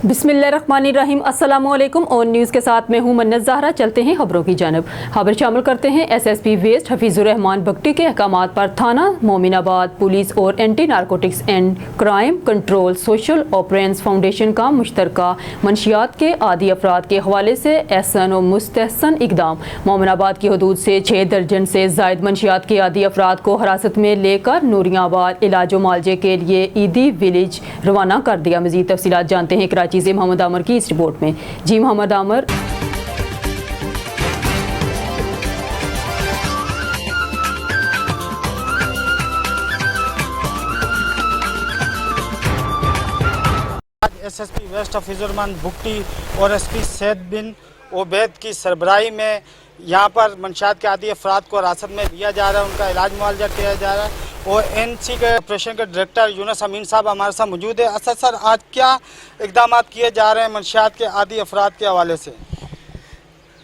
बिस्मिल्लाहिर्रहमानिर्रहीम, अस्सलामुअलैकुम। और न्यूज़ के साथ मैं हूं मन्नत ज़हरा। चलते हैं खबरों की जानब। खबर शामिल करते हैं SSP वेस्ट हफीज़ुर्रहमान भगटी के अहकामात पर थाना मोमिनाबाद पुलिस और anti narcotics and crime control social operations foundation का मुश्तरका मंशियात के आदी अफराद के हवाले से एहसन और मुस्तहसन इकदाम। मोमिनाबाद की हदूद से 6 दर्जन से ज़ायद मंशियात के आदी अफराद को हिरासत में लेकर नूरियाबाद इलाज मालजे के लिए ईदी विलेज रवाना कर दिया। मज़ीद तफसीलात जानते हैं कराची से मोहम्मद आमर की इस रिपोर्ट में। जी मोहम्मद आमर। SSP वेस्ट हफीज़ुर्रहमान भुट्टी और SP सैद बिन ओबैद की सरबराही में यहाँ पर मंशियात के आदी अफराद को हिरासत में लिया जा रहा है, उनका इलाज मुआवजा किया जा रहा है। और NC के ऑपरेशन के डायरेक्टर यूनुस अमीन साहब हमारे साथ मौजूद है। असद सर, आज क्या इकदाम किए जा रहे हैं मंशियात के आदी अफराद के हवाले से?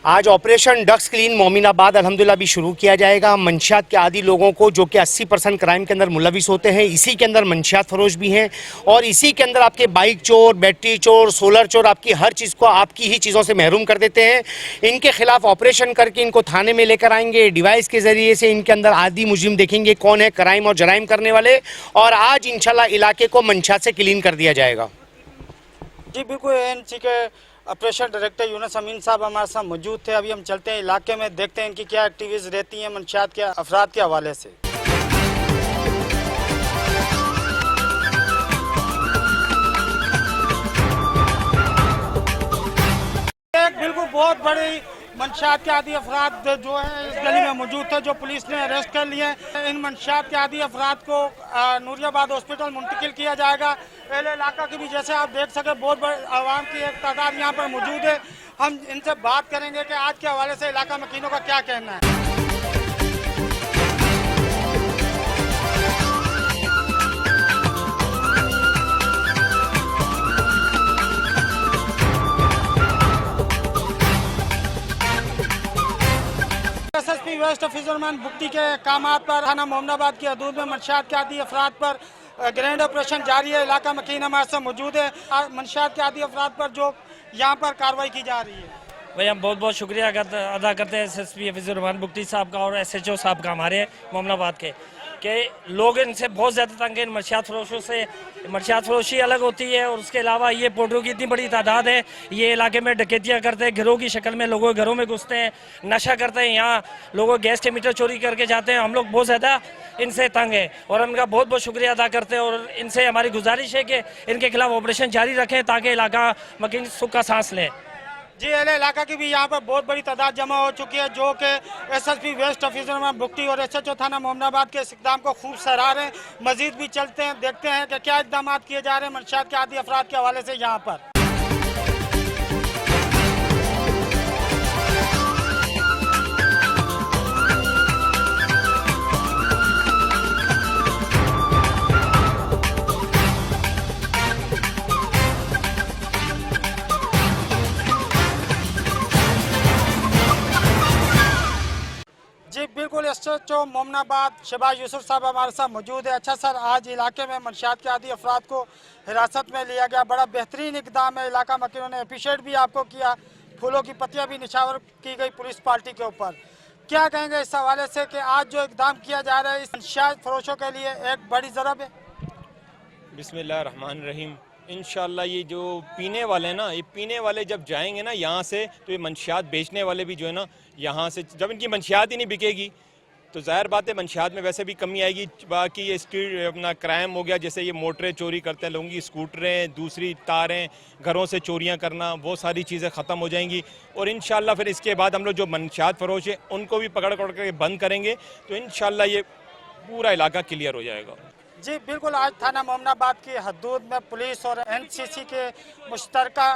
आज ऑपरेशन डक्स क्लीन मोमिनाबाद अल्हम्दुलिल्लाह भी शुरू किया जाएगा। मंशियात के आदी लोगों को जो कि 80% क्राइम के अंदर मुलविस होते हैं, इसी के अंदर मंशियात फरोश भी हैं और इसी के अंदर आपके बाइक चोर, बैटरी चोर, सोलर चोर, आपकी हर चीज़ को आपकी ही चीज़ों से महरूम कर देते हैं। इनके खिलाफ ऑपरेशन करके इनको थाने में लेकर आएंगे। डिवाइस के ज़रिए से इनके अंदर आदी मुजरिम देखेंगे कौन है क्राइम और जराइम करने वाले, और आज इंशाल्लाह इलाके को मंशियात से क्लीन कर दिया जाएगा। जी बिल्कुल, NC के ऑपरेशन डायरेक्टर यूनुस अमीन साहब हमारे साथ मौजूद थे। अभी हम चलते हैं इलाके में, देखते हैं इनकी क्या एक्टिविटीज रहती हैं मंशियात के अफराद के हवाले से। एक बिल्कुल बहुत बड़ी मंशियात के आदी अफराद जो है इस गली में मौजूद थे, जो पुलिस ने अरेस्ट कर लिए। इन मंशियात के आदी अफराद को नूरियाबाद हॉस्पिटल मुंतकिल किया जाएगा। पहले इलाका की भी जैसे आप देख सके बहुत बड़ी आवाम की एक तादाद यहाँ पर मौजूद है। हम इनसे बात करेंगे कि आज के हवाले से इलाका मकीनों का क्या कहना है। SSP वेस्ट हफीज़ुर्रहमान भुट्टी के अहकामात पर थाना मोमिनाबाद की हदूद में मंशियात के आदी अफराद पर ग्रैंड ऑपरेशन जारी है। इलाका मकीन हमारे साथ मौजूद है। मंशियात के आदी अफराद पर जो यहाँ पर कार्रवाई की जा रही है, भाई हम बहुत बहुत शुक्रिया अदा करते हैं SSP हफीज़ुर्रहमान भुट्टी साहब का और SHO साहब का हमारे मोमिनाबाद के लोग इनसे बहुत ज़्यादा तंग हैं। मंशियात फरोशों से मंशियात फरोशी अलग होती है और उसके अलावा ये पोडरों की इतनी बड़ी तादाद है, ये इलाके में डकैतियाँ करते हैं, घरों की शक्ल में लोगों के घरों में घुसते हैं, नशा करते हैं, यहाँ लोगों गैस के मीटर चोरी करके जाते हैं। हम लोग बहुत ज़्यादा इनसे तंग हैं और उनका बहुत बहुत शुक्रिया अदा करते हैं और इनसे हमारी गुजारिश है कि इनके खिलाफ ऑपरेशन जारी रखें ताकि इलाका मकीन सुख का सांस लें। जी अहले इलाका की भी यहाँ पर बहुत बड़ी तादाद जमा हो चुकी है, जो कि SSP वेस्ट हफीज़ुर्रहमान भुट्टी और SHO थाना मोमिनाबाद के इस इक़दाम को खूब सराह रहे हैं। मजीद भी चलते हैं, देखते हैं कि क्या इक़दाम किए जा रहे हैं मंशियात के आदी अफराद के हवाले से यहाँ पर। जी बिल्कुल, SHO मोमिनाबाद शहबाज यूसुफ साहब हमारे साथ मौजूद है। अच्छा सर, आज इलाके में मंशियात के आदी अफराद को हिरासत में लिया गया, बड़ा बेहतरीन इकदाम है। इलाका मकीनों ने अप्रिशिएट भी आपको किया, फूलों की पत्तियां भी निछावर की गई पुलिस पार्टी के ऊपर। क्या कहेंगे इस हवाले से कि आज जो इकदाम किया जा रहा है इस मंशियात फरोशों के लिए एक बड़ी ज़रब है? बिस्मिल्लाहिर्रहमानिर्रहीम। इंशाल्लाह ये जो पीने वाले ना, ये पीने वाले जब जाएंगे ना यहाँ से, तो ये मंशियात बेचने वाले भी जो है ना यहाँ से, जब इनकी मंशियात ही नहीं बिकेगी तो ज़ाहिर बात है मंशियात में वैसे भी कमी आएगी। बाकी ये स्ट्रीट अपना क्राइम हो गया, जैसे ये मोटरें चोरी करते हैं लोगों की, स्कूटरें, दूसरी तारें, घरों से चोरियाँ करना, वो सारी चीज़ें ख़त्म हो जाएंगी। और इंशाल्लाह फिर इसके बाद हम लोग जो मंशियात फरोश है उनको भी पकड़ के बंद करेंगे तो इंशाल्लाह ये पूरा इलाका क्लियर हो जाएगा। जी बिल्कुल, आज थाना मोमिनाबाद की हदूद में पुलिस और NCC के मुश्तरका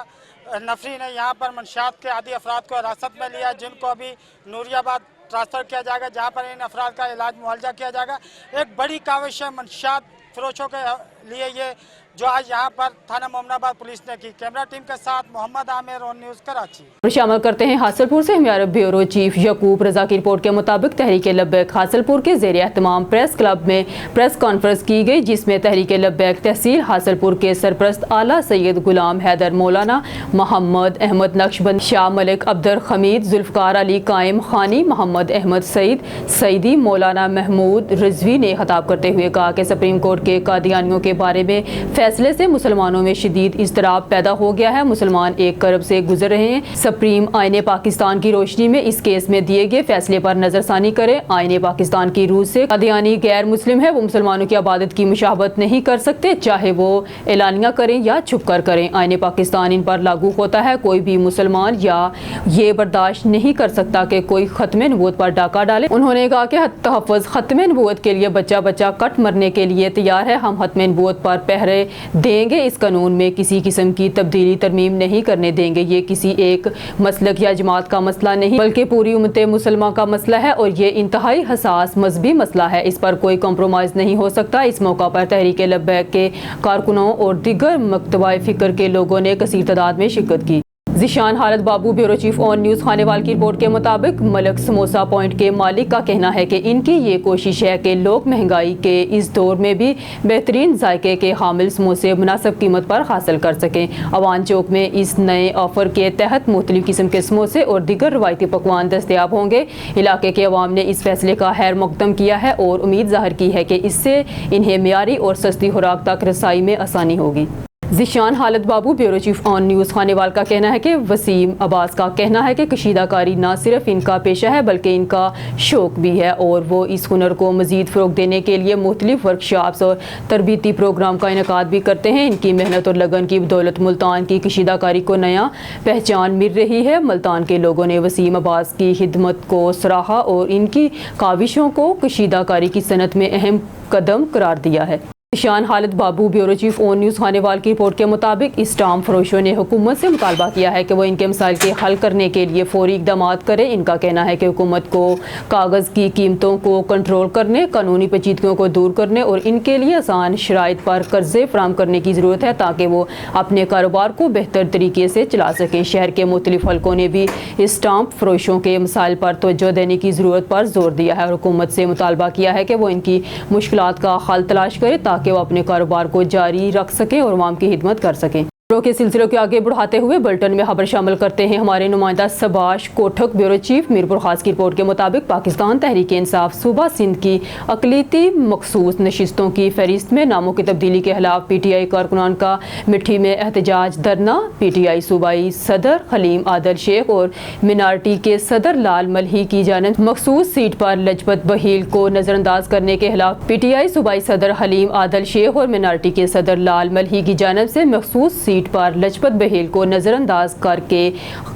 नफरी ने यहाँ पर मंशियात के आदी अफराद को हिरासत में लिया, जिनको अभी नूरियाबाद ट्रांसफ़र किया जाएगा, जहाँ पर इन अफराद का इलाज मुआवजा किया जाएगा। एक बड़ी काविश है मंशियात फरोशों के लिए ये जो आज यहाँ पर थाना मोमनाबाद पुलिस ने की। कैमरा टीम के साथ मोहम्मद आमिर ऑन न्यूज़ कराची। शामिल करते हैं हासलपुर से हमारे ब्यूरो चीफ यकूब रजा की रिपोर्ट के मुताबिक तहरीक लब्बैक हासलपुर के ज़ेर एहतमाम प्रेस क्लब में प्रेस कॉन्फ्रेंस की गई, जिसमें तहरीक लब्बैक तहसील हासलपुर के सरपरस्त आला सैयद गुलाम हैदर, मौलाना मोहम्मद अहमद नक्शबंद, शाह मलिक, अब्दुल हमीद, जुल्फकार अली कायम खानी, मोहम्मद अहमद सईद सईदी, मौलाना महमूद रिजवी ने खिताब करते हुए कहा कि सुप्रीम कोर्ट के कादियानियों के बारे में फैसले से मुसलमानों में शदीद इज़्तिराब पैदा हो गया है। मुसलमान एक करब से गुजर रहे हैं। सुप्रीम आईने पाकिस्तान की रोशनी में इस केस में दिए गए फैसले पर नजरसानी करें। आईने पाकिस्तान की रूह से कादियानी गैर मुस्लिम है, वो मुसलमानों की आबादत की मुशाबत नहीं कर सकते, चाहे वो एलानिया करें या छुप कर करें। आईने पाकिस्तान इन पर लागू होता है। कोई भी मुसलमान या ये बर्दाश्त नहीं कर सकता कि कोई खत्म नबूवत पर डाका डाले। उन्होंने कहा कि तहफ़्फ़ुज़ खत्म नबूवत के लिए बच्चा बच्चा कट मरने के लिए तैयार है। हम खत्म नबूवत पर पहरे देंगे। इस कानून में किसी किस्म की तब्दीली तरमीम नहीं करने देंगे। ये किसी एक मसलक या जमात का मसला नहीं, बल्कि पूरी उम्मत मुसलमान का मसला है और ये इंतहाई हसास मजहबी मसला है। इस पर कोई कम्प्रोमाइज़ नहीं हो सकता। इस मौका पर तहरीक लब्बैक के कारकुनों और दीगर मकतबा फ़िक्र के लोगों ने कसीर तादाद में शिरकत की। Zeeshan Halat Babu, bureau chief on news Khanewal की रिपोर्ट के मुताबिक मलक समोसा पॉइंट के मालिक का कहना है कि इनकी ये कोशिश है कि लोग महंगाई के इस दौर में भी बेहतरीन जायके के हामिल समोसे मुनासिब कीमत पर हासिल कर सकें। अवान चौक में इस नए ऑफर के तहत मुख्तलिफ किस्म के समोसे और दीगर रवायती पकवान दस्तयाब होंगे। इलाके के अवाम ने इस फैसले का खैर मकदम किया है और उम्मीद ज़ाहिर की है कि इससे इन्हें मियारी और सस्ती खुराक तक रसाई में आसानी होगी। Zeeshan Halat Babu, bureau chief on news Khanewal का कहना है कि वसीम अब्बास का कहना है कि कशीदाकारी ना सिर्फ इनका पेशा है बल्कि इनका शौक़ भी है और वो इस हुनर को मज़ीद फ़रोग़ देने के लिए मुख्तलिफ वर्कशॉप्स और तरबीती प्रोग्राम का इनेकाद भी करते हैं। इनकी मेहनत और लगन की बदौलत मुल्तान की कशीदाकारी को नया पहचान मिल रही है। मुल्तान के लोगों ने वसीम अब्बास की खिदमत को सराहा और इनकी काविशों को कशीदाकारी की सनत में अहम कदम करार दिया है। Zeeshan Halat Babu, bureau chief on news Khanewal की रिपोर्ट के मुताबिक स्टाम्प फरोशों ने हुकूमत से मुतालबा किया है कि वो इनके मसाइल के हल करने के लिए फौरी इक़दाम करें। इनका कहना है कि हुकूमत को कागज़ की कीमतों को कंट्रोल करने, कानूनी पेचीदगियों को दूर करने और इनके लिए आसान शराइत पर कर्ज़े फराहम करने की ज़रूरत है ताकि वो अपने कारोबार को बेहतर तरीके से चला सकें। शहर के मुख्तलिफ हलकों ने भी स्टाम्प फरोशों के मसाइल पर तवज्जो देने की ज़रूरत पर जोर दिया है और हुकूमत से मुतालबा किया है कि वो इनकी मुश्किलात का हल तलाश करे ताकि वो अपने कारोबार को जारी रख सकें और अवाम की खिदमत कर सकें। के सिलसिलों के आगे बढ़ाते हुए बुलेटिन में खबर शामिल करते हैं हमारे नुमाइंदा सबाश कोठक, ब्यूरो चीफ मीरपुर खास की रिपोर्ट के मुताबिक पाकिस्तान तहरीक इंसाफ सूबा सिंध की अकलीती मखसूस नशिस्तों की फहरिस्त में नामों की तब्दीली के खिलाफ PTI कारकुनान का मिट्टी में एहतजाज धरना। PTI सूबाई सदर हलीम आदल शेख और मिनार्टी के सदर लाल मलही की जानिब मखसूस सीट पर लजपत बहील को नज़रअंदाज करने के खिलाफ PTI सूबाई सदर हलीम आदल शेख और मिनार्टी के सदर लाल मलही की जानिब से मखसूस सीट पर लजपत बहील को नजरअंदाज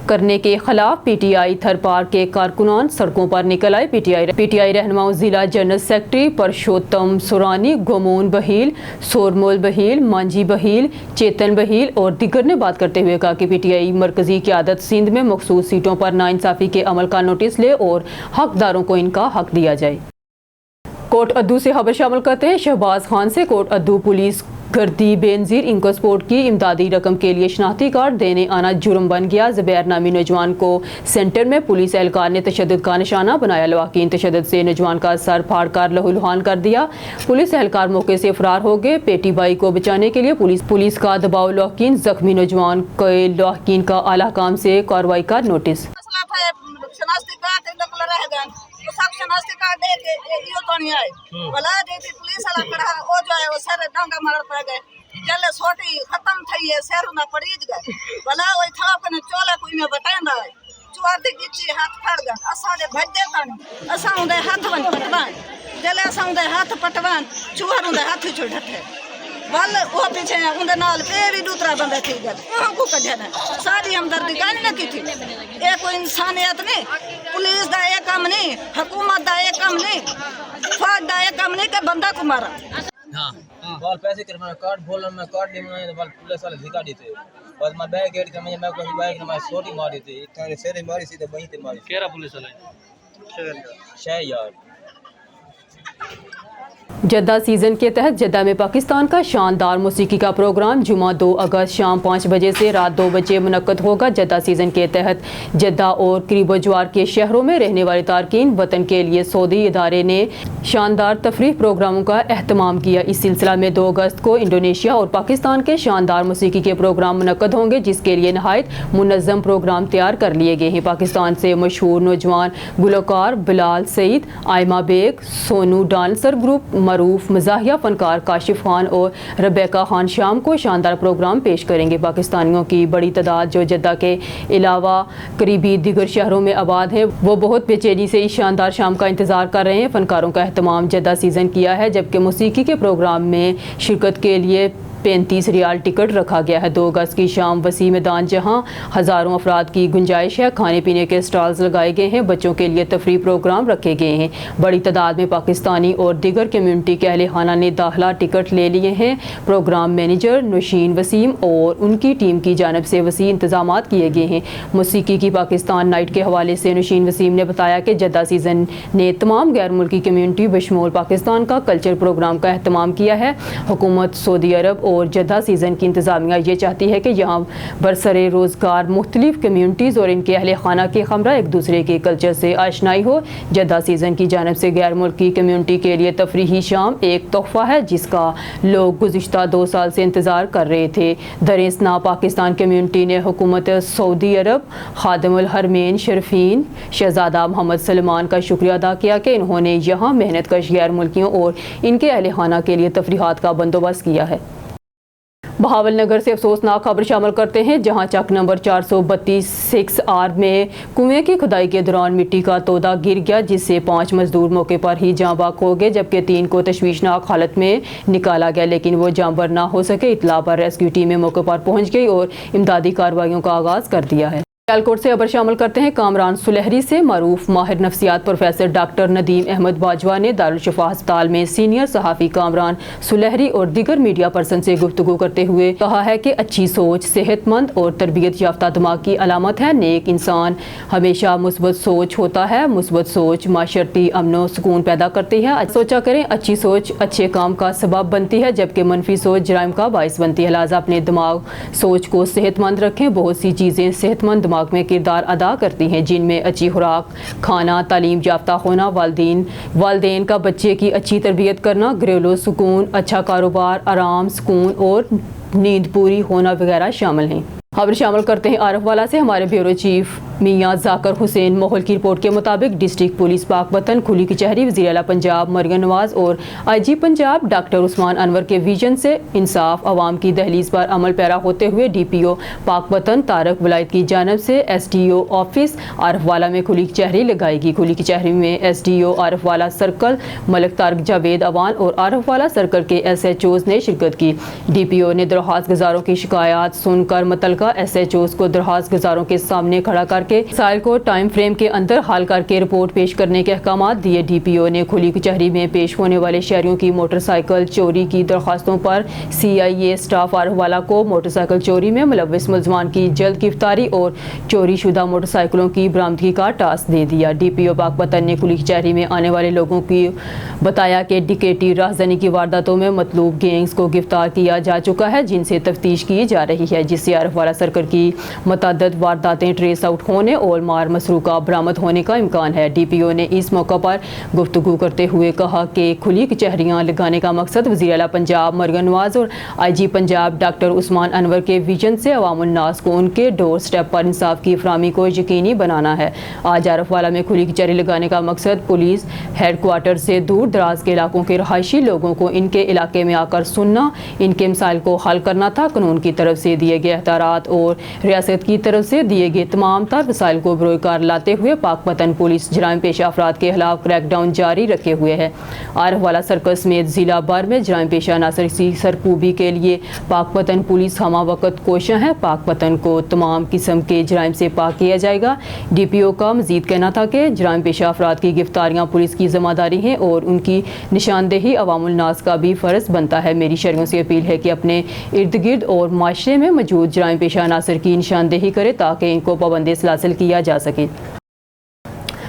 करने के खिलाफ PTI थरपार के कारकुनान सड़कों पर निकल आए। PTI रहनुमाओं जिला जनरल सेक्रेटरी परशोत्तम सुरानी, गोमून बहील, सोरमोल बहील, मांझी बहील, चेतन बहील और दिगर ने बात करते हुए कहा कि PTI मरकजी क़यादत सिंध में मखसूस सीटों पर नाइंसाफ़ी के अमल का नोटिस ले और हकदारों को इनका हक दिया जाए। कोट अद्दू से खबर शामिल करते हैं। शहबाज खान से कोट अद्दू पुलिस गर्दी बेनजीर इनको स्पोर्ट की इमदादी रकम के लिए शनाख्ती कार्ड देने आना जुर्म बन गया। ज़ुबैर नामी नौजवान को सेंटर में पुलिस एहलकार ने तशद्दुद का निशाना बनाया। लवाकीन तशद्दुद से नौजवान का सर फाड़ कर लहूलुहान कर दिया। पुलिस एहलकार मौके से फरार हो गए। पेटी बाई को बचाने के लिए पुलिस का दबाव। लवाकीन जख्मी नौजवान को लवाकीन का आला काम से कार्रवाई का नोटिस। जल्ले सोटी खत्म थई है शहर ना पड़ीज गए भला ओई था कने चोला कोई में बतांदा है चुआर दी गिची हाथ फड़ गए असा दे भज्जे तानी असा उंदे हाथ वन पटवान जल्ले असा उंदे हाथ पटवान चुआर उंदे हाथ छुड़ते वल वो पीछे उंदे नाल पेरी दूसरा बंदा थी गए हमको कढना सारी हमदर्दी गानी न की थी। ए कोई इंसानियत नहीं, पुलिस दा ये काम नहीं, हुकूमत दा ये काम नहीं, फौज दा ये काम नहीं के बंदा को मारा। हां बाल पैसे कर मैं कार्ड बोल मैं कार्ड दे मैं बाल पुलिस वाले धिका दी थे बस मैं बैग गेट के मैं कोई बैग में छोटी मारी थी इतने सेरे मारी सीधे वहीं ते मारी। केरा पुलिस वाले शहर यार जद्दा सीज़न के तहत जद्दा में पाकिस्तान का शानदार मौसीकी का प्रोग्राम जुमा 2 अगस्त शाम 5 बजे से रात 2 बजे मुनक्कद होगा। जद्दा सीज़न के तहत जद्दा और करीब ज्वार के शहरों में रहने वाले तारकीन वतन के लिए सऊदी इदारे ने शानदार तफरीह प्रोग्रामों का अहतमाम किया। इस सिलसिला में 2 अगस्त को इंडोनेशिया और पाकिस्तान के शानदार मौसीकी के प्रोग्राम मुनक्कद होंगे, जिसके लिए नहायत मुनज़्ज़म प्रोग्राम तैयार कर लिए गए हैं। पाकिस्तान से मशहूर नौजवान गुलकार बिलाल सईद, आयमा बेग, सोनू डांसर ग्रुप, मरूफ मज़ाहिया फनकार काशिफ खान और रबेका खान शाम को शानदार प्रोग्राम पेश करेंगे। पाकिस्तानियों की बड़ी तादाद जो जद्दा के अलावा करीबी दिगर शहरों में आबाद है, वो बहुत बेचैनी से इस शानदार शाम का इंतज़ार कर रहे हैं। फनकारों का अहतमाम जद्दा सीज़न किया है, जबकि मौसीकी के प्रोग्राम में शिरकत के लिए 35 रियाल टिकट रखा गया है। 2 अगस्त की शाम वसी मैदान जहां हज़ारों अफराद की गुंजाइश है, खाने पीने के स्टॉल्स लगाए गए हैं, बच्चों के लिए तफरीह प्रोग्राम रखे गए हैं। बड़ी तादाद में पाकिस्तानी और दिगर कम्यूनिटी के अहले खाना ने दाखिला टिकट ले लिए हैं। प्रोग्राम मैनेजर नौशीन वसीम और उनकी टीम की जानब से वसी इंतजाम किए गए हैं। मौसीकी की पाकिस्तान नाइट के हवाले से नौशीन वसीम ने बताया कि जद्दा सीज़न ने तमाम गैर मुल्की कम्यूनिटी बशमूल पाकिस्तान का कल्चर प्रोग्राम का अहतमाम किया है। हुकूमत सऊदी अरब और जद्दा सीज़न की इंतज़ामिया ये चाहती है कि यहाँ बरसरे रोज़गार मुख्तलिफ कम्यूनिटीज़ और इनके अहले खाना के हमरा एक दूसरे के कल्चर से आशनाई हो। जद्दा सीज़न की जानब से गैर मुल्की कम्यूनिटी के लिए तफरीही शाम एक तोहफ़ा है, जिसका लोग गुज़िश्ता 2 साल से इंतज़ार कर रहे थे। दरिस्ना पाकिस्तान कम्यूनिटी ने हुकूमत सऊदी अरब, खादिमुल हरमैन शरीफीन शहज़ादा मोहम्मद सलमान का शुक्रिया अदा किया कि इन्होंने यहाँ मेहनत कश गैर मुल्कियों और इनके अहले खाना के लिए तफरीहात का बंदोबस्त किया है। बहावल नगर से अफसोसनाक खबर शामिल करते हैं, जहां चक नंबर 432 6R में कुएं की खुदाई के दौरान मिट्टी का तोदा गिर गया, जिससे 5 मजदूर मौके पर ही जाँ बाक हो गए, जबकि 3 को तशवीशनाक हालत में निकाला गया, लेकिन वो जाँबर ना हो सके। इतला पर रेस्क्यू टीमें मौके पर पहुँच गई और इमदादी कार्रवाइयों का आगाज़ कर दिया है। सियालकोट से खबर शामिल करते हैं, कामरान सुलहरी से मारूफ माहिर नफ्सियात प्रोफेसर डॉक्टर नदीम अहमद बाजवा ने दारुल शिफा अस्पताल में सीनियर सहाफ़ी कामरान सुलहरी और दीगर मीडिया पर्सन से गुफ्तगू करते हुए कहा है कि अच्छी सोच सेहतमंद और तरबियत याफ्ता दिमाग की अलामत है। नेक इंसान हमेशा मुस्बत सोच होता है। मुस्बत सोच माशरती अमन व सुकून पैदा करती है। सोचा करें, अच्छी सोच अच्छे काम का सबब बनती है, जबकि मनफी सोच जराइम का बाइस बनती है। लिहाजा अपने दिमाग सोच को सेहतमंद रखें। बहुत सी चीज़ें सेहतमंद दिमाग में किरदार अदा करती हैं, जिनमें अच्छी खुराक खाना, तालीम याफ्ता होना, वालदेन का बच्चे की अच्छी तरबियत करना, घरेलू सुकून, अच्छा कारोबार, आराम, सुकून और नींद पूरी होना वगैरह शामिल हैं। खबर शामिल करते हैं आरफ वाला से। हमारे ब्यूरो चीफ मियां जाकर हुसैन मोहल की रिपोर्ट के मुताबिक डिस्ट्रिक्ट पुलिस पाक वतन खुली कचहरी वज़ीर आला पंजाब मरियम नवाज और IG पंजाब डॉक्टर उस्मान अनवर के विजन से इंसाफ अवाम की दहलीज पर अमल पैरा होते हुए DPO पाक वतन तारक वलायत की जानब से SDO ऑफिस आरफ वाला में खुली कचहरी लगाएगी। खुली कचहरी में SDO आरफ वाला सर्कल मलिक तारक जावेद अवान और आरफ वाला सर्कल के SHOs ने शिरकत की। DPO ने दरख्वास्त गुजारों की शिकायत सुनकर मुतलका SHOs को दरख्वास्त गुजारों के सामने खड़ा करके साइल को टाइम फ्रेम के अंदर हल करके रिपोर्ट पेश करने के अहकाम दिए। DPO ने खुली कचहरी में पेश होने वाले शहरियों की मोटरसाइकिल चोरी की दरख्वास्तों पर CIA स्टाफ आरफ वाला को मोटरसाइकिल चोरी में मुलव्विस मुलजमान की जल्द गिरफ्तारी और चोरी शुदा मोटरसाइकिलों की बरामदगी का टास्क दे दिया। DPO पाक वतन ने खुली कचहरी में आने वाले लोगों की बताया कि डिकेटी राहजनी की वारदातों में मतलूब गैंग्स को गिरफ्तार किया जा चुका है, जिनसे तफ्तीश की जा रही है, जिससे आरफ वाला सर्कल की मतअद्दद वारदातें ट्रेस आउट होने और मार मसरूका बरामद होने का इम्कान है। DPO ने इस मौका पर गुफ्तगू करते हुए कहा कि खुली कचहरियाँ लगाने का मकसद वज़ीर आला पंजाब मरियम नवाज और IG पंजाब डॉक्टर उस्मान अनवर के विजन से अवामुन नास को उनके डोर स्टेप पर इंसाफ की फराहमी को यकीनी बनाना है। आज आरफ वाला में खुली कचहरी लगाने का मकसद पुलिस हेडक्वार्टर से दूर दराज के इलाकों के रहायशी लोगों को इनके इलाके में आकर सुनना, इनके मसाइल को हल करना था। कानून की तरफ से दिए गए एहतियात और रियासत की तरफ से दिए गए तमाम तर वसाइल को बरोकार लाते हुए पाक वतन पुलिस जराइम पेशा अफराद के खिलाफ क्रैकडाउन जारी रखे हुए है। आरफ वाला सर्कल समेत जिला भर में जराइम पेशा अनासर की सरकूबी के लिए पाक वतन पुलिस हमा वक्त कोशिश है। पाक वतन को तमाम किस्म के जराइम से पाक किया जाएगा। DPO का मजीद कहना था कि जराइम पेशा अफराद की गिरफ्तारियाँ पुलिस की जिम्मेदारी है और उनकी निशानदेही अवामुल नास का भी फ़र्ज बनता है। मेरी शहरियों से अपील है कि अपने इर्द गिर्द और माशरे में मौजूद जराइम पेशा अनासर की निशानदेही करे ताकि इनको पाबंदी से हासिल किया जा सके।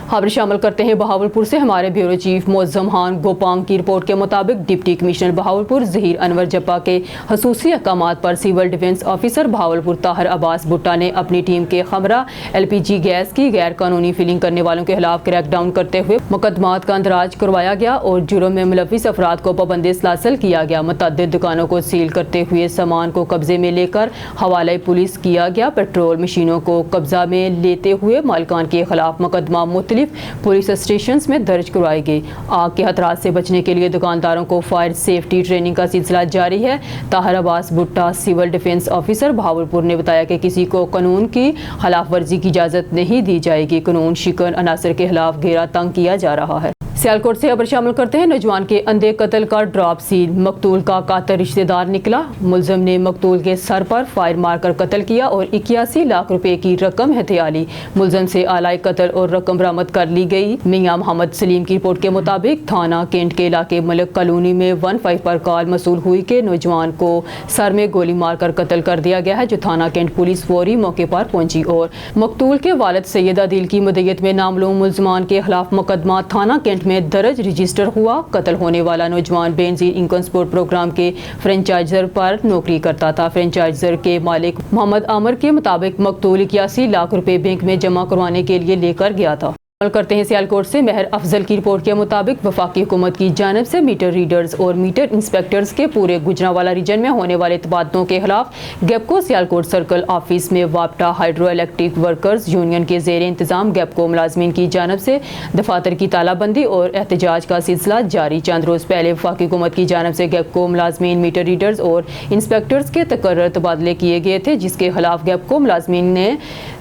खबर शामिल करते हैं बहावलपुर से। हमारे ब्यूरो चीफ मोअज़्ज़म खान गोपांग की रिपोर्ट के मुताबिक डिप्टी कमिश्नर बहावलपुर ज़हीर अनवर जप्पा के खसूसी अहकामात पर civil defence officer Bahawalpur Tahir Abbas Bhutta ने अपनी टीम के खमरा LPG गैस की गैर कानूनी फिलिंग करने वालों के खिलाफ क्रैकडाउन करते हुए मुकदमात का अंदराज करवाया गया और जुर्म में मुलविस अफराद को पाबंदी हासिल किया गया। मुतअद्दिद दुकानों को सील करते हुए सामान को कब्जे में लेकर हवाले पुलिस किया गया। पेट्रोल मशीनों को कब्जा में लेते हुए मालिकान के खिलाफ मुकदमा मुख्तलिफ पुलिस स्टेशन में दर्ज करवाए गए। आग के खतरात से बचने के लिए दुकानदारों को फायर सेफ्टी ट्रेनिंग का सिलसिला जारी है। ताहिर अब्बास भुट्टा सिविल डिफेंस ऑफिसर बहावलपुर ने बताया कि किसी को कानून की खिलाफ वर्जी की इजाज़त नहीं दी जाएगी। कानून शिकन अनासर के खिलाफ घेरा तंग किया जा रहा है। सियालकोट से खबर शामिल करते हैं। नौजवान के अंधे कत्ल का ड्रॉप सील, मकतूल का कातिल रिश्तेदार निकला। मुलजिम ने मकतूल के सर पर फायर मारकर कत्ल किया और 81 लाख रुपए की रकम हथिया ली। मुलजिम से आलाए कत्ल और रकम बरामद कर ली गई। मियां मोहम्मद सलीम की रिपोर्ट के मुताबिक थाना केंट के इलाके मलिक कॉलोनी में 15 पर कॉल मसूल हुई कि नौजवान को सर में गोली मारकर कत्ल कर दिया गया है, जो थाना केंट पुलिस फौरी मौके पर पहुंची और मकतूल के वालिद सैयद आदिल की मदयत में नामलूम मुलजमान के खिलाफ मुकदमा थाना केंट में दर्ज रजिस्टर हुआ। कत्ल होने वाला नौजवान बेनजीर इनकम सपोर्ट प्रोग्राम के फ्रेंचाइजर पर नौकरी करता था। फ्रेंचाइजर के मालिक मोहम्मद आमर के मुताबिक मकतूल 81 लाख रुपए बैंक में जमा करवाने के लिए लेकर गया था। करते हैं सियालकोट से। महर अफजल की रिपोर्ट के मुताबिक वफाकी हुकूमत की जानिब से मीटर रीडर्स और मीटर इंस्पेक्टर्स के पूरे गुजरांवाला रीजन में होने वाले तबादलों के खिलाफ गैपको सियालकोट सर्कल ऑफिस में वापटा हाइड्रो इलेक्ट्रिक वर्कर्स यूनियन के जेर इंतजाम गैपको मुलाजमीन की जानिब से दफातर की तालाबंदी और एहतजाज का सिलसिला जारी। चंद रोज़ पहले वफाकी हुकूमत की जानिब से गैपको मुलाजमीन मीटर रीडर्स और इंस्पेक्टर्स के तकर्रर तबादले किए गए थे, जिसके खिलाफ गैपको मुलाजमीन ने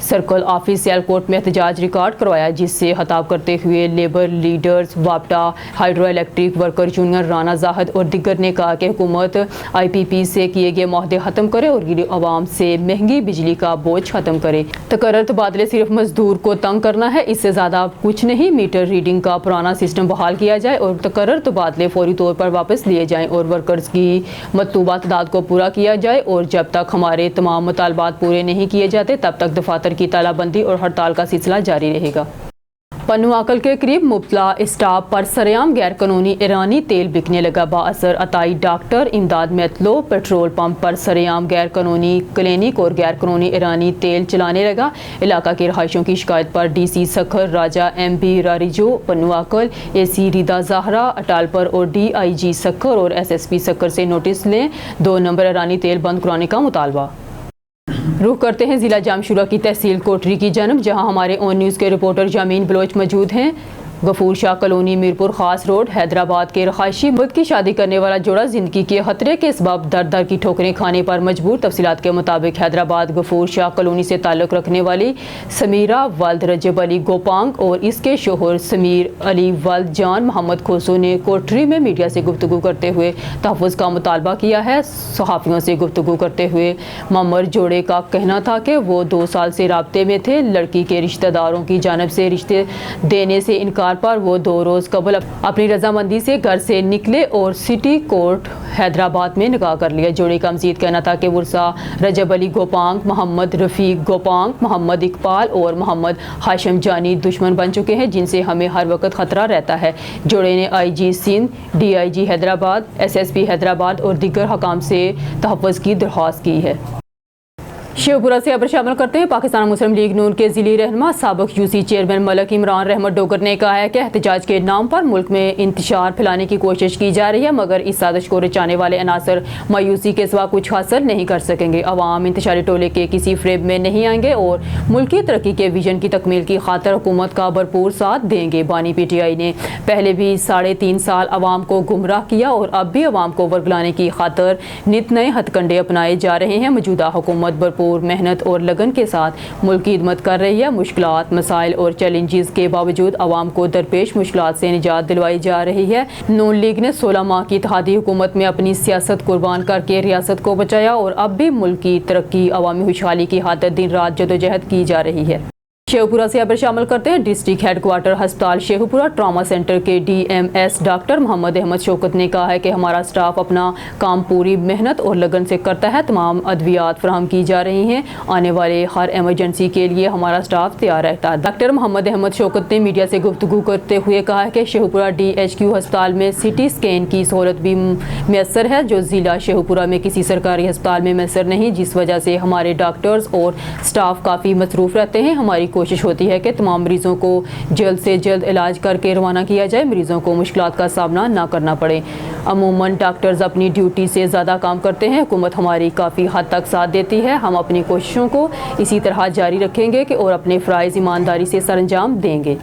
सर्कल ऑफिस सियालकोट में एहतजाज रिकॉर्ड करवाया, जिससे खिताब करते हुए लेबर लीडर्स वापटा hydro electric worker union Rana Zahid और दिग्गर ने कहा कि हुकूमत IPP से किए गए मुआहदे खत्म करे और गरीब आवाम से महंगी बिजली का बोझ खत्म करे। तकर्रर तबादले सिर्फ मजदूर को तंग करना है, इससे ज़्यादा कुछ नहीं। मीटर रीडिंग का पुराना सिस्टम बहाल किया जाए और तकर्रर तबादले फौरी तौर पर वापस लिए जाएँ और वर्कर्स की मतलूबा तादाद को पूरा किया जाए और जब तक हमारे तमाम मुतालबात पूरे नहीं किए जाते तब तक दफातर की तालाबंदी और हड़ताल का सिलसिला जारी रहेगा। पन्नू आकल के करीब मुबतला स्टाफ पर सरेआम गैर कानूनी ईरानी तेल बिकने लगा। बाअसर अताई डॉक्टर इमदाद मेतलो पेट्रोल पंप पर सरेआम गैर कानूनी क्लिनिक और गैर कानूनी ईरानी तेल चलाने लगा। इलाका के रहायशों की शिकायत पर DC सखर राजा MB रारिजो, पन्नू आकल AC रिदा ज़हरा अटालपर और DIG सखर और SSP सखर से नोटिस लें। 2 नंबर ईरानी तेल बंद कराने का मुतालबा। रुख करते हैं ज़िला जामशूरा की तहसील कोटरी की जानब, जहां हमारे ऑन न्यूज़ के रिपोर्टर जामीन बलोच मौजूद हैं। गफूर शाह कॉलोनी मीरपुर खास रोड हैदराबाद के रहायशी मुल्क की शादी करने वाला जोड़ा जिंदगी के खतरे के सबब दर दर की ठोकरें खाने पर मजबूर। तफसीलात के मुताबिक हैदराबाद गफूर शाह कॉलोनी से ताल्लुक़ रखने वाली समीरा वल्द रजब अली गोपांग और इसके शोहर समीर अली वल्द जान मोहम्मद खोसो ने कोटरी में मीडिया से गुफ्तगू करते हुए तहफ़्फ़ुज़ का मुतालबा किया है। सहाफ़ियों से गुफ्तगू करते हुए ममर जोड़े का कहना था कि वो 2 साल से राब्ते में थे। लड़की के रिश्तेदारों की जानिब से रिश्ते देने से इनकार पर वो 2 रोज़ कबल अपनी रजामंदी से घर से निकले और सिटी कोर्ट हैदराबाद में निकाह कर लिया। जोड़े का मज़ीद कहना था कि वर्सा रजब अली गोपांग, मोहम्मद रफ़ीक गोपांग, मोहम्मद इकबाल और मोहम्मद हाशिम जानी दुश्मन बन चुके हैं, जिनसे हमें हर वक्त ख़तरा रहता है। जोड़े ने IG Sindh, DIG Hyderabad, SSP Hyderabad और दीगर हकाम से तहफ़्फ़ुज़ की दरख्वास्त की है। शेखपुरा से खबर शामिल करते हैं। पाकिस्तान मुस्लिम लीग नून के ज़िली रहनुमा साबिक़ UC चेयरमैन मलिक इमरान रहमत डोगर ने कहा है कि एहतजाज के नाम पर मुल्क में इंतशार फैलाने की कोशिश की जा रही है, मगर इस साजिश को रचाने वाले अनासर मायूसी के सिवा कुछ हासिल नहीं कर सकेंगे। अवाम इंतशारी टोले के किसी फ्रेब में नहीं आएंगे और मुल्की तरक्की के विजन की तकमील की खातिर हुकूमत का भरपूर साथ देंगे। बानी PTI ने पहले भी 3.5 साल अवाम को गुमराह किया और अब भी अवाम को वर्गलाने की खातिर नित नए हथकंडे अपनाए जा रहे हैं। मौजूदा हुकूमत भरपूर मेहनत और लगन के साथ मुल्क की खिदमत कर रही है। मुश्किलात, मसाइल और चैलेंजेस के बावजूद अवाम को दरपेश मुश्किलात से निजात दिलवाई जा रही है। नून लीग ने 16 माह की इत्तेहादी हुकूमत में अपनी सियासत कुर्बान करके रियासत को बचाया और अब भी मुल्क की तरक्की, अवामी खुशहाली की खातिर दिन रात जदोजहद की जा रही है। शेखपुरा से खबर शामिल करते हैं। डिस्ट्रिक्ट हेडक्वार्टर अस्पताल शेखपुरा ट्रॉमा सेंटर के DMS डॉक्टर मोहम्मद अहमद शौकत ने कहा है कि हमारा स्टाफ अपना काम पूरी मेहनत और लगन से करता है। तमाम अद्वियात फराहम की जा रही हैं। आने वाले हर एमरजेंसी के लिए हमारा स्टाफ तैयार रहता है। डॉक्टर मोहम्मद अहमद शौकत ने मीडिया से गुफ्तगू करते हुए कहा है कि शेखपुरा DHQ अस्पताल में CT स्कैन की सहूलत भी मैसर है, जो ज़िला शेखपुरा में किसी सरकारी अस्पताल में मैसर नहीं, जिस वजह से हमारे डॉक्टर्स और स्टाफ काफ़ी मसरूफ़ रहते हैं। हमारी कोशिश होती है कि तमाम मरीज़ों को जल्द से जल्द इलाज करके रवाना किया जाए, मरीज़ों को मुश्किलात का सामना ना करना पड़े। अमूमन डॉक्टर्स अपनी ड्यूटी से ज़्यादा काम करते हैं। हुकूमत हमारी काफ़ी हद तक साथ देती है। हम अपनी कोशिशों को इसी तरह जारी रखेंगे कि और अपने फ़राइज़ ईमानदारी से सरअंजाम देंगे।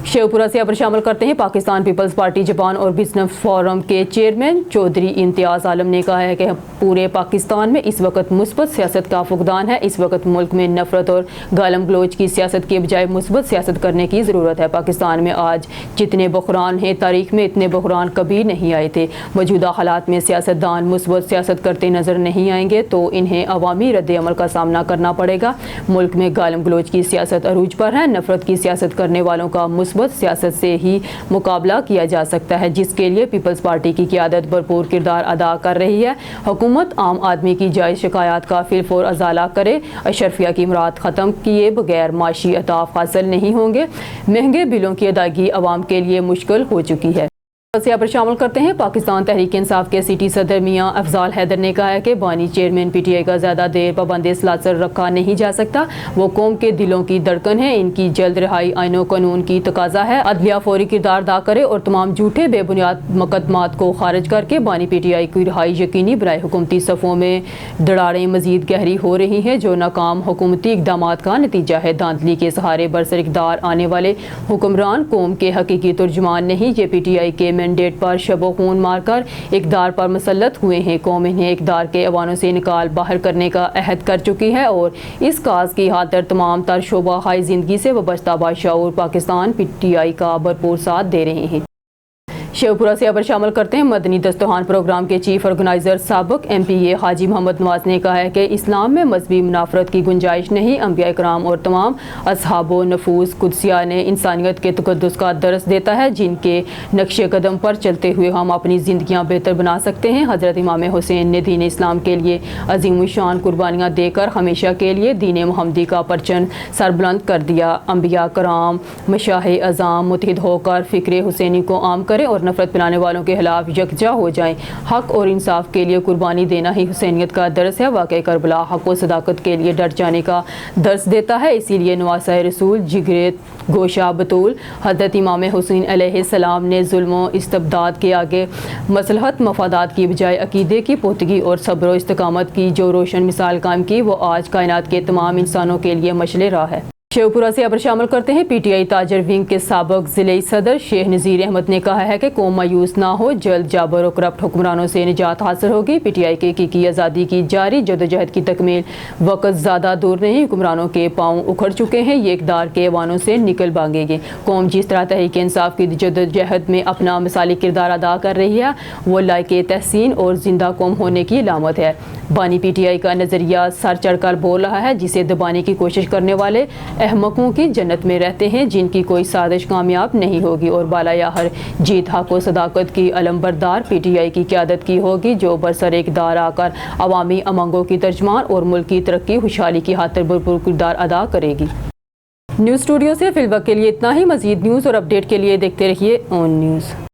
शेखपुरा से खबर शामिल करते हैं। पाकिस्तान पीपल्स पार्टी जापान और बिजनेस फोरम के चेयरमैन चौधरी इम्तियाज़ आलम ने कहा है कि पूरे पाकिस्तान में इस वक्त मुस्बत सियासत का फुकदान है। इस वक्त मुल्क में नफरत और गालम गलोच की सियासत के बजाय मुस्बत सियासत करने की ज़रूरत है। पाकिस्तान में आज जितने बहरान हैं, तारीख में इतने बहरान कभी नहीं आए थे। मौजूदा हालात में सियासतदान मुस्बत सियासत करते नज़र नहीं आएंगे तो इन्हें अवामी रद्द-ए-अमल का सामना करना पड़ेगा। मुल्क में गालम गलोच की सियासत अरूज पर है। नफरत की सियासत करने वालों का मुस्बत सियासत से ही मुकाबला किया जा सकता है, जिसके लिए पीपल्स पार्टी की क़यादत भरपूर किरदार अदा कर रही है। हुकूमत आम आदमी की जायज़ शिकायत का फिलफौर अजाला करे। अशरफिया की मुराद ख़त्म किए बगैर माशी अताफ हासिल नहीं होंगे। महंगे बिलों की अदायगी आवाम के लिए मुश्किल हो चुकी है। से पर शामिल करते हैं। पाकिस्तान तहरीक इंसाफ के सिटी सदर मियां अफजाल हैदर ने कहा है कि बानी चेयरमैन PTI का ज़्यादा देर पाबंद सलासर रखा नहीं जा सकता। वो कौम के दिलों की धड़कन है। इनकी जल्द रिहाई आईनो कानून की तकाजा है। अदलिया फौरी किरदार अदा करे और तमाम झूठे बेबुनियाद मुकदमात को खारिज करके बानी PTI की रिहाई यकीनी बनाए। हुकूमती सफ़ों में दरारें मजीद गहरी हो रही हैं, जो नाकाम हुकूमती इक़दाम का नतीजा है। धांधली के सहारे बरसर इक़्तिदार आने वाले हुक्मरान कौम के हकीकी तर्जुमान नहीं। ये PTI के मैंडेट पर शबो खून मारकर इक़्तिदार पर मुसल्लत हुए हैं। कौम इन्हें इक़्तिदार के अवानों से निकाल बाहर करने का अहद कर चुकी है और इस काज की खातिर तमाम तर शोबा हाई ज़िंदगी से वाबस्ता बादशाह पाकिस्तान PTI का भरपूर साथ दे रहे हैं। शेखपुरा से खबर शामिल करते हैं। मदनी दस्तरखान प्रोग्राम के चीफ ऑर्गेनाइजर साबिक MPA हाजी मोहम्मद नवाज ने कहा है कि इस्लाम में मजहबी मुनाफरत की गुंजाइश नहीं। अंबिया इकराम और तमाम असहाबो नफूस कुदसिया ने इंसानियत के तकद्दुस का दर्स देता है, जिनके नक्शे कदम पर चलते हुए हम अपनी ज़िंदगियाँ बेहतर बना सकते हैं। हज़रत इमाम हुसैन ने दीन इस्लाम के लिए अजीम शान कुर्बानियाँ देकर हमेशा के लिए दीन मुहम्मदी का परचम सरबुलंद कर दिया। अंबिया कराम मशाह अज़ाम मुत्तहिद होकर फ़िक्र हुसैनी को आम करें और नफरत फैलाने वालों के खिलाफ यकजा हो जाएं। हक और इंसाफ के लिए कुर्बानी देना ही हुसैनियत का दर्स है। वाक़ई करबला हक और सदाकत के लिए डट जाने का दर्स देता है। इसीलिए नवासा रसूल जिगरे गोशा बतूल हज़रत इमाम हुसैन अलैहिस्सलाम ने जुल्म इस्तबदाद के आगे मसलहत मफादात की बजाय अकीदे की पोतगी और सब्र और इस्तकामत की जो रोशन मिसाल कायम की, वो आज कायनात के तमाम इंसानों के लिए मशले राह है। शेखपुरा से खबर शामिल करते हैं। PTI ताजर विंग के साबिक ज़िले सदर शेख नज़ीर अहमद ने कहा है कि कौम मायूस ना हो, जल्द जाबर और करप्ट हुक्मरानों से निजात हासिल होगी। PTI के हकीकी आज़ादी की जारी जदोजहद की तकमील वक्त ज़्यादा दूर नहीं। हुक्मरानों के पाँव उखड़ चुके हैं, ये इक़्तिदार के अवानों से निकल भागेंगे। कौम जिस तरह तहरीक इंसाफ की जदोजहद में अपना मिसाली किरदार अदा कर रही है, वो लायक तहसीन और जिंदा कौम होने की अलामत है। बानी PTI का नज़रिया सर चढ़कर बोल रहा है, जिसे दबाने की कोशिश करने वाले अहमकों की जन्नत में रहते हैं, जिनकी कोई साजिश कामयाब नहीं होगी और बालायाहर जीत हक और सदाकत की अलमबरदार PTI की क़यादत की होगी, जो बरसर इक़्तिदार आकर अवामी अमंगों की तर्जमान और मुल्क की तरक्की खुशहाली की खातिर भरपूर किरदार अदा करेगी। न्यूज़ स्टूडियो से फिलवक्त के लिए इतना ही। मज़ीद न्यूज़ और अपडेट के लिए देखते रहिए ऑन न्यूज़।